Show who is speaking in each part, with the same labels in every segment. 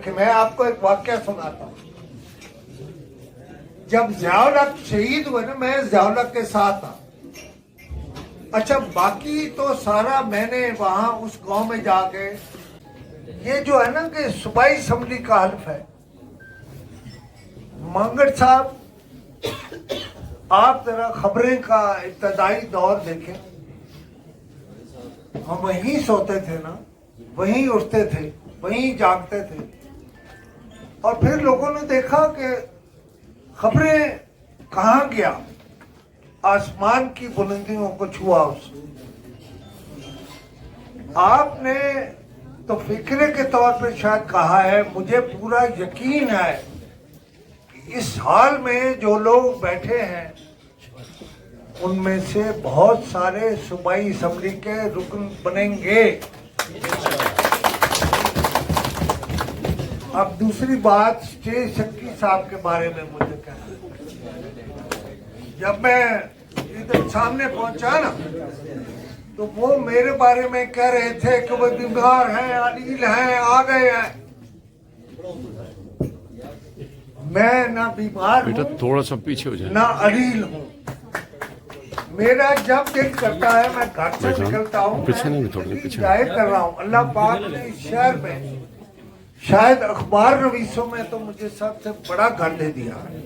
Speaker 1: کہ میں آپ کو ایک واقعہ سناتا ہوں. جب ضیاء الحق شہید ہوئے نا، میں ضیاء الحق کے ساتھ تھا. اچھا باقی تو سارا میں نے وہاں اس گاؤں میں جا کے، یہ جو ہے نا کہ صوبائی اسمبلی کا حلف ہے، مانگڑ صاحب آپ ذرا خبریں کا ابتدائی دور دیکھیں. ہم وہیں سوتے تھے نا، وہیں اٹھتے تھے، وہیں جاگتے تھے. اور پھر لوگوں نے دیکھا کہ خبریں کہاں گیا، آسمان کی بلندیوں کو چھوا اس. آپ نے تو فکرے کے طور پہ شاید کہا ہے، مجھے پورا یقین ہے کہ اس حال میں جو لوگ بیٹھے ہیں ان میں سے بہت سارے صوبائی اسمبلی کے رکن بنیں گے. اب دوسری بات اسٹیج شکی صاحب کے بارے میں مجھے کہنا ہے. جب میں ادھر سامنے پہنچا نا تو وہ میرے بارے میں کہہ رہے تھے کہ وہ بیمار ہیں، علیل ہیں، آ گئے ہیں. میں نہ بیمار ہوں،
Speaker 2: تھوڑا سا پیچھے ہو جائے،
Speaker 1: نہ علیل ہوں. میرا جب دل کرتا ہے میں گھر سے نکلتا ہوں، میں ظاہر کر رہا ہوں. اللہ پاک نے اس شہر میں شاید اخبار نویسوں میں تو مجھے سب سے بڑا گھر دے دیا ہے،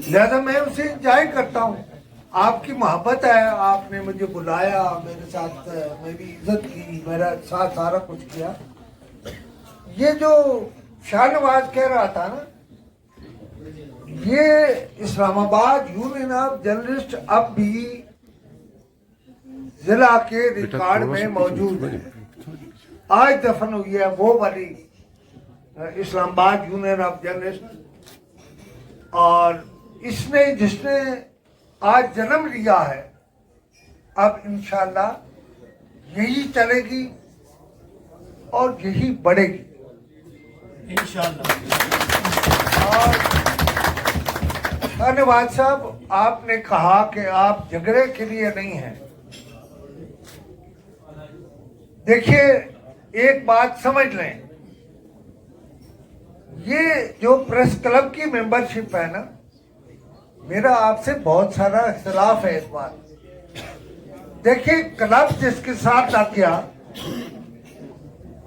Speaker 1: لہذا میں اسے انجوائے کرتا ہوں. آپ کی محبت ہے، آپ نے مجھے بلایا، میرے ساتھ میری عزت کی، میرا ساتھ سارا کچھ کیا. یہ جو شاہ نواز کہہ رہا تھا نا، یہ اسلام آباد یونین آف جرنلسٹ اب بھی ضلع کے ریکارڈ میں موجود ہے. آج دفن ہوئی ہے وہ والی اسلام آباد یونین آف جرنلسٹ، اور اس نے جس نے آج جنم لیا ہے، اب انشاءاللہ یہی چلے گی اور یہی بڑھے گی انشاءاللہ. اور شاہ نواز صاحب، آپ نے کہا کہ آپ جھگڑے کے لیے نہیں ہیں. دیکھیے ایک بات سمجھ لیں، یہ جو پریس کلب کی ممبرشپ ہے نا، میرا آپ سے بہت سارا اختلاف ہے اس بات. دیکھیے کلب جس کے ساتھ لگ گیا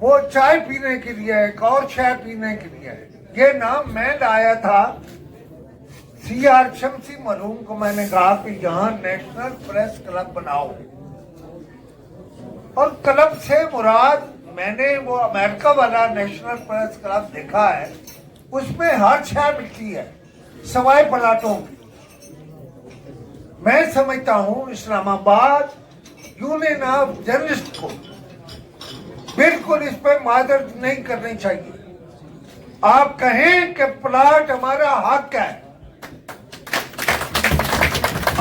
Speaker 1: وہ چائے پینے کے لیے، ایک اور چائے پینے کے لیے. یہ نام میں لایا تھا سی آر شمسی مرحوم کو. میں نے کہا کہ یہاں نیشنل پریس کلب بناؤ، اور کلب سے مراد میں نے وہ امریکہ والا نیشنل پریس کلب دیکھا ہے، اس میں ہر شے ملتی ہے سوائے پلاٹوں کی. میں سمجھتا ہوں اسلام آباد یونین آف جرنلسٹ کو بالکل اس پہ معذرت نہیں کرنی چاہیے. آپ کہیں کہ پلاٹ ہمارا حق ہے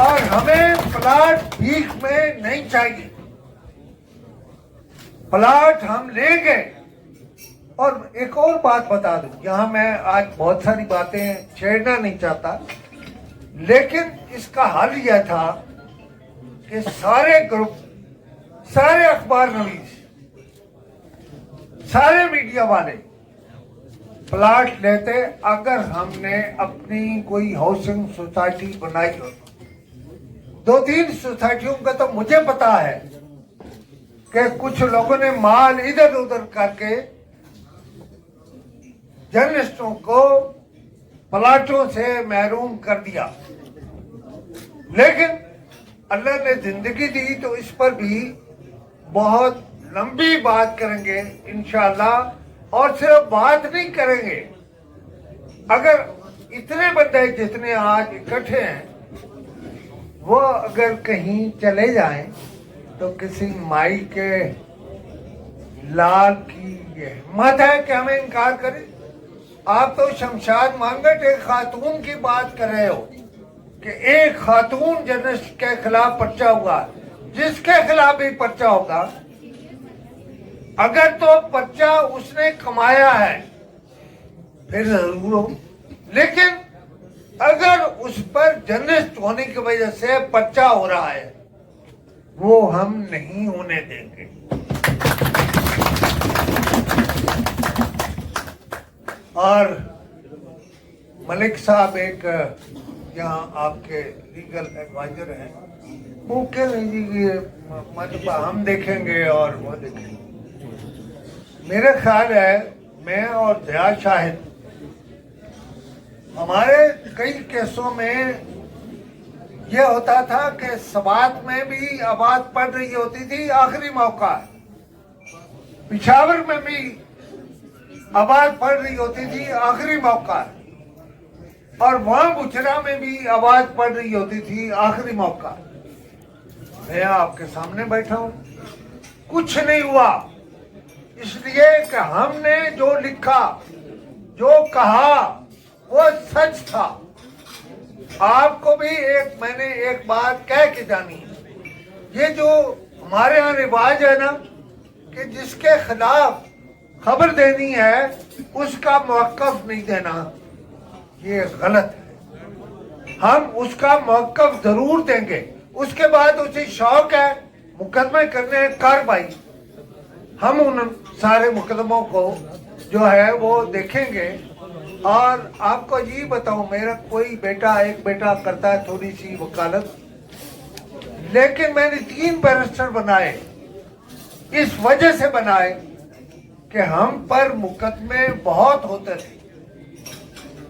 Speaker 1: اور ہمیں پلاٹ بھیک میں نہیں چاہیے، پلاٹ ہم لیں گے. اور ایک اور بات بتا دوں، یہاں میں آج بہت ساری باتیں چھیڑنا نہیں چاہتا، لیکن اس کا حل یہ تھا کہ سارے گروپ، سارے اخبار نویس، سارے میڈیا والے پلاٹ لیتے اگر ہم نے اپنی کوئی ہاؤسنگ سوسائٹی بنائی ہو. 2-3 سوسائٹیوں کا تو مجھے پتا ہے کہ کچھ لوگوں نے مال ادھر ادھر کر کے جرنلسٹوں کو پلاٹوں سے محروم کر دیا. لیکن اللہ نے زندگی دی تو اس پر بھی بہت لمبی بات کریں گے انشاءاللہ. اور صرف بات نہیں کریں گے، اگر اتنے بندے جتنے آج اکٹھے ہیں وہ اگر کہیں چلے جائیں تو کسی مائی کے لال کی یہ ہمت ہے کہ ہمیں انکار کرے. آپ تو شمشاد مانگٹ ایک خاتون کی بات کر رہے ہو کہ ایک خاتون جرنلسٹ کے خلاف پرچہ ہوا. جس کے خلاف بھی پرچہ ہوگا، اگر تو پرچہ اس نے کمایا ہے پھر ضرور ہو، لیکن اگر اس پر جرنلسٹ ہونے کی وجہ سے پرچہ ہو رہا ہے وہ ہم نہیں ہونے دیں گے. اور ملک صاحب ایک یہاں آپ کے لیگل ایڈوائزر ہیں، وہ کہہ رہے جی یہ مطلب ہم دیکھیں گے اور وہ دیکھیں گے. میرا خیال ہے میں اور ضیاء شاہد ہمارے کئی کیسوں میں یہ ہوتا تھا کہ سوات میں بھی آواز پڑ رہی ہوتی تھی آخری موقع ہے، پشاور میں بھی آواز پڑ رہی ہوتی تھی آخری موقع ہے، اور وہاں بچرا میں بھی آواز پڑ رہی ہوتی تھی آخری موقع. میں آپ کے سامنے بیٹھا ہوں، کچھ نہیں ہوا، اس لیے کہ ہم نے جو لکھا جو کہا وہ سچ تھا. آپ کو بھی میں نے ایک بات کہہ کے جانی ہے، یہ جو ہمارے ہاں رواج ہے نا کہ جس کے خلاف خبر دینی ہے اس کا موقف نہیں دینا، یہ غلط ہے. ہم اس کا موقف ضرور دیں گے، اس کے بعد اسے شوق ہے مقدمے کرنے کارروائی، ہم ان سارے مقدموں کو جو ہے وہ دیکھیں گے. اور آپ کو یہ بتاؤں، میرا کوئی ایک بیٹا کرتا ہے تھوڑی سی وکالت، لیکن میں نے 3 بیرسٹر بنائے، اس وجہ سے بنائے کہ ہم پر مقدمے بہت ہوتے تھے.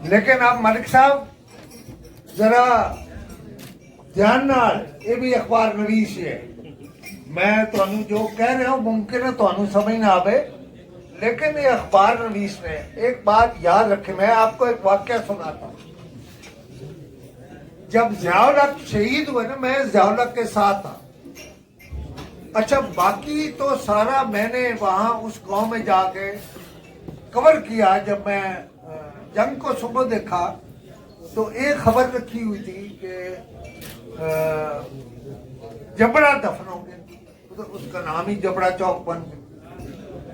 Speaker 1: لیکن اب ملک صاحب ذرا دھیان نال، یہ بھی اخبار نویس ہے، میں تمہیں جو کہہ رہا ہوں ممکن ہے تمہیں سمجھ نہ آئے، لیکن یہ اخبار نویس نے ایک بات یاد رکھے. میں آپ کو ایک واقعہ سناتا ہوں. جب ضیاء الحق شہید ہوئے نا، میں ضیاء الحق کے ساتھ تھا. اچھا باقی تو سارا میں نے وہاں اس گاؤں میں جا کے کور کیا. جب میں جنگ کو صبح دیکھا تو ایک خبر رکھی ہوئی تھی کہ جبڑا دفن ہو گیا، اس کا نام ہی جبڑا چوک بن گیا.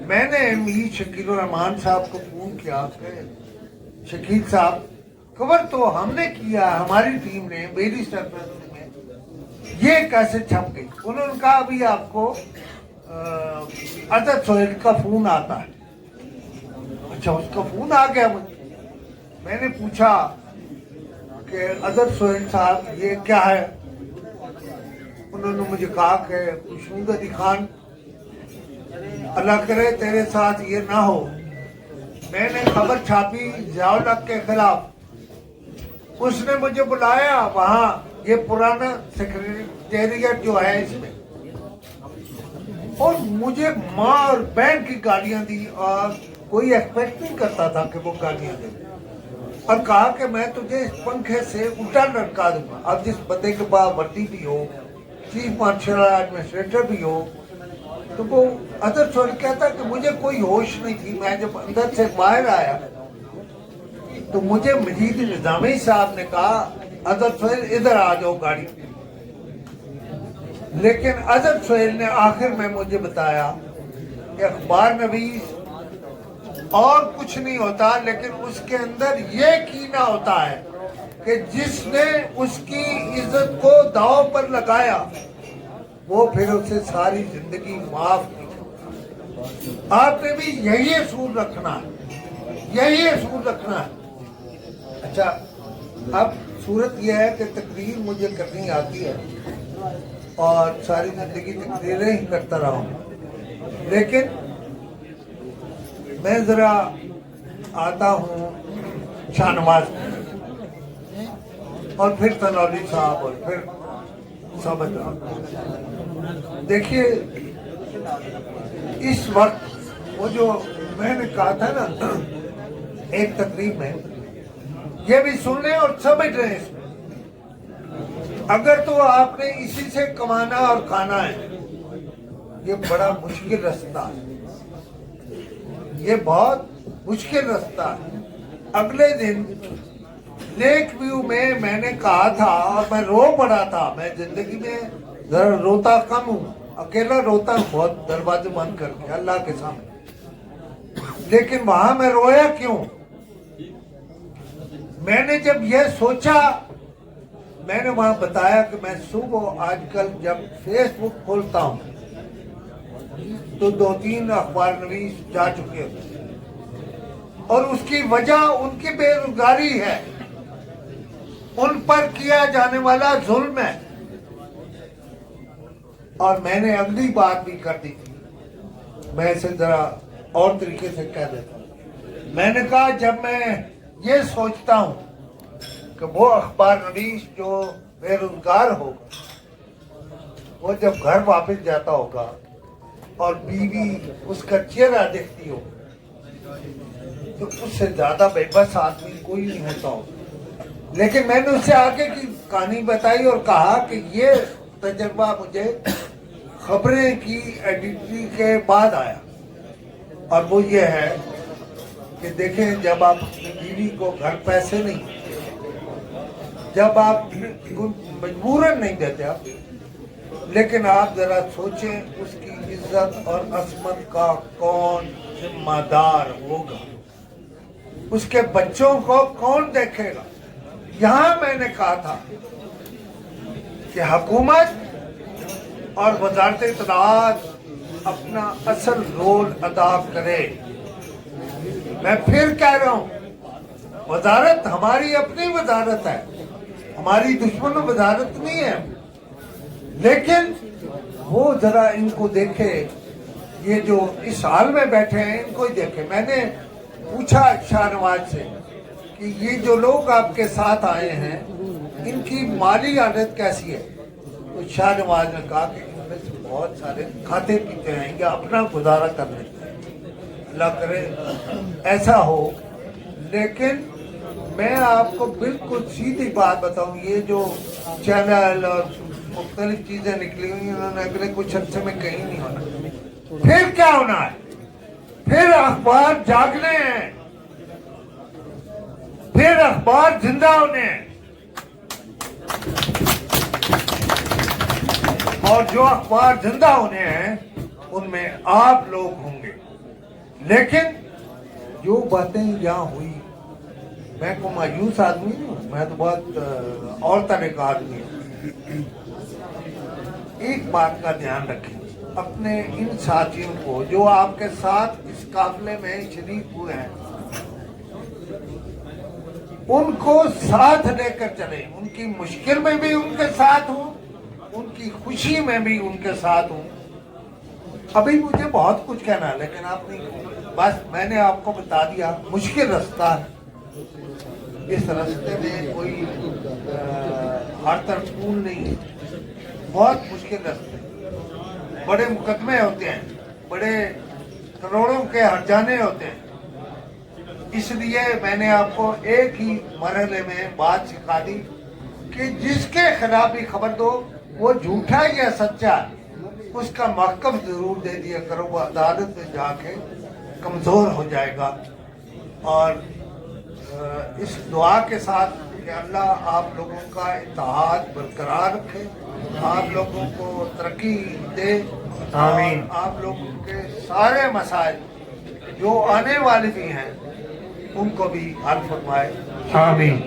Speaker 1: میں نے میر شکیل الرحمان صاحب کو فون کیا کہ شکیل صاحب کور تو ہم نے کیا، ہماری ٹیم نے، میری سرپرستی میں، یہ کیسے چھپ گئی؟ انہوں نے کہا ابھی آپ کو اظہر سہیل کا فون آتا ہے. اچھا اس کا فون آ گیا مجھے. میں نے پوچھا کہ اظہر سہیل صاحب یہ کیا ہے؟ انہوں نے مجھے کہا کہ خوشنود علی خان اللہ کرے تیرے ساتھ یہ نہ ہو. میں نے خبر چھاپی ضیاء الحق کے خلاف، اس نے مجھے بلایا وہاں، یہ پرانا سیکریٹریٹ جو ہے اس میں، اور مجھے ماں اور بہن کی گالیاں دی، اور کوئی ایکسپیکٹ نہیں کرتا تھا کہ وہ گالیاں دیں، اور کہا کہ میں تجھے اس پنکھے سے الٹا لٹکا دوں گا. اب جس بندے کے پاس وردی بھی ہو، چیف مارشل ایڈمنسٹریٹر بھی ہو، تو وہ اظہر سہیل کہتا کہ مجھے کوئی ہوش نہیں تھی. میں جب اندر سے باہر آیا تو مجھے مجید نظامی صاحب نے کہا اظہر سہیل ادھر آ جاؤ گاڑی. لیکن اظہر سہیل نے آخر میں مجھے بتایا کہ اخبار نویس اور کچھ نہیں ہوتا، لیکن اس کے اندر یہ کینہ ہوتا ہے کہ جس نے اس کی عزت کو داؤ پر لگایا وہ پھر اسے ساری زندگی معاف نہیں کرتا. آپ نے بھی یہی اصول رکھنا ہے، یہی اصول رکھنا ہے. اچھا اب صورت یہ ہے کہ تقریر مجھے کرنی آتی ہے اور ساری زندگی تقریریں ہی کرتا رہا ہوں، لیکن میں ذرا آتا ہوں شاہ نواز اور پھر تنوری صاحب اور پھر ثابت صاحب. دیکھیے اس وقت وہ جو میں نے کہا تھا نا ایک تقریب میں، یہ بھی سن لیں اور سمجھ رہے ہیں. اس میں اگر تو آپ نے اسی سے کمانا اور کھانا ہے، یہ بڑا مشکل رستہ ہے، یہ بہت مشکل رستہ ہے. اگلے دن لیک ویو میں نے کہا تھا، اور میں رو پڑا تھا. میں زندگی میں ذرا روتا کم ہوں، اکیلا روتا ہوں بہت دروازے بند کر کے اللہ کے سامنے. لیکن وہاں میں رویا کیوں؟ میں نے جب یہ سوچا، میں نے وہاں بتایا کہ میں صبح آج کل جب فیس بک کھولتا ہوں تو 2-3 اخبار نویس جا چکے ہوتے، اور اس کی وجہ ان کی بے روزگاری ہے، ان پر کیا جانے والا ظلم ہے۔ اور میں نے اگلی بات بھی کر دی تھی، میں اسے ذرا اور طریقے سے کہہ دیتا ہوں۔ میں نے کہا جب میں یہ سوچتا ہوں کہ وہ اخبار نویس جو بے روزگار ہوگا، وہ جب گھر واپس جاتا ہوگا اور بیوی اس کا چہرہ دیکھتی ہو تو اس سے زیادہ بے بس آدمی کوئی نہیں ہوتا ہو۔ لیکن میں نے اس سے آگے کی کہانی بتائی اور کہا کہ یہ تجربہ مجھے خبریں کی ایڈیٹری کے بعد آیا، اور وہ یہ ہے کہ دیکھیں جب آپ اپنی بیوی کو گھر پیسے نہیں، جب آپ مجبوراً نہیں دیتے آپ، لیکن آپ ذرا سوچیں اس کی عزت اور عصمت کا کون ذمہ دار ہوگا، اس کے بچوں کو کون دیکھے گا۔ یہاں میں نے کہا تھا کہ حکومت اور وزارت اطلاعات اپنا اصل رول ادا کرے۔ میں پھر کہہ رہا ہوں، وزارت ہماری اپنی وزارت ہے، ہماری دشمن وزارت نہیں ہے، لیکن وہ ذرا ان کو دیکھے، یہ جو اس حال میں بیٹھے ہیں ان کو ہی دیکھے۔ میں نے پوچھا شاہ نواز سے کہ یہ جو لوگ آپ کے ساتھ آئے ہیں ان کی مالی حالت کیسی ہے، تو شاہ نواز نے کہا کہ ان میں سے بہت سارے کھاتے پیتے ہیں یا اپنا گزارا کر لیتے ہیں، اللہ کرے ایسا ہو۔ لیکن میں آپ کو بالکل سیدھی بات بتاؤں، یہ جو چینل اور مختلف چیزیں نکلی ہوئی انہوں نے اگلے کچھ عرصے میں کہیں نہیں ہونا۔ پھر کیا ہونا ہے؟ پھر اخبار جاگنے ہیں، پھر اخبار زندہ ہونے ہیں، اور جو اخبار زندہ ہونے ہیں ان میں آپ لوگ ہوں گے۔ لیکن جو باتیں یہاں ہوئی، میں کو مایوس آدمی ہوں، میں تو بہت اور طرح کا آدمی ہوں۔ ایک بات کا دھیان رکھیں، اپنے ان ساتھیوں کو جو آپ کے ساتھ اس قافلے میں شریک ہوئے ہیں، ان کو ساتھ لے کر چلیں، ان کی مشکل میں بھی ان کے ساتھ ہوں، ان کی خوشی میں بھی ان کے ساتھ ہوں۔ ابھی مجھے بہت کچھ کہنا ہے لیکن آپ نہیں، بس میں نے آپ کو بتا دیا مشکل رستہ ہے، اس رستے میں کوئی ہر طرف پھول نہیں ہے، بہت مشکل رستے، بڑے مقدمے ہوتے ہیں، بڑے کروڑوں کے ہرجانے ہوتے ہیں۔ اس لیے میں نے آپ کو ایک ہی مرحلے میں بات سکھا دی کہ جس کے خلاف بھی خبر دو، وہ جھوٹا یا سچا، اس کا موقف ضرور دے دیا کرو، وہ عدالت میں جا کے کمزور ہو جائے گا۔ اور اس دعا کے ساتھ کہ اللہ آپ لوگوں کا اتحاد برقرار رکھے، آپ لوگوں کو ترقی دے، آمین، آپ لوگوں کے سارے مسائل جو آنے والے بھی ہیں ان کو بھی حل فرمائے، آمین۔